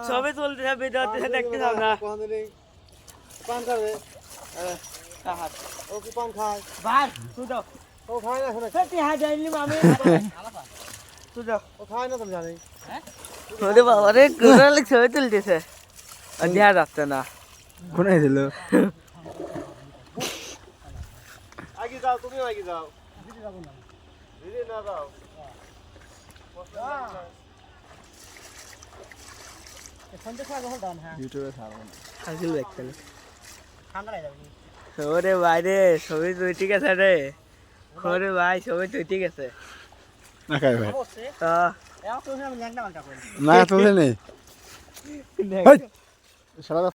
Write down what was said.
ছবি তুলতেছে ভিডিও দেখতে চাও না পান খাবে ও কি পান খায় ভাই তুই দাও ও খায় না শুনে সত্যি হ্যাঁ যাইনি আমি তুই দাও ও খায় না তুমি জানি ওরে বাবা রে গোড়ালে ছবি তুলতেছে দেখা যাচ্ছে না কোনায় দিল আগে যাও তুমিও আগে যাও দিদি যাবো না দিদি না যাও ইউটিউবে ছাড়বো না আজিল দেখতে ওরে ভাই রে ছবি তুই ঠিক আছে রে ওরে ভাই ছবি তুই ঠিক আছে না খাই ভাই হ্যাঁ না তোলে নেই সারা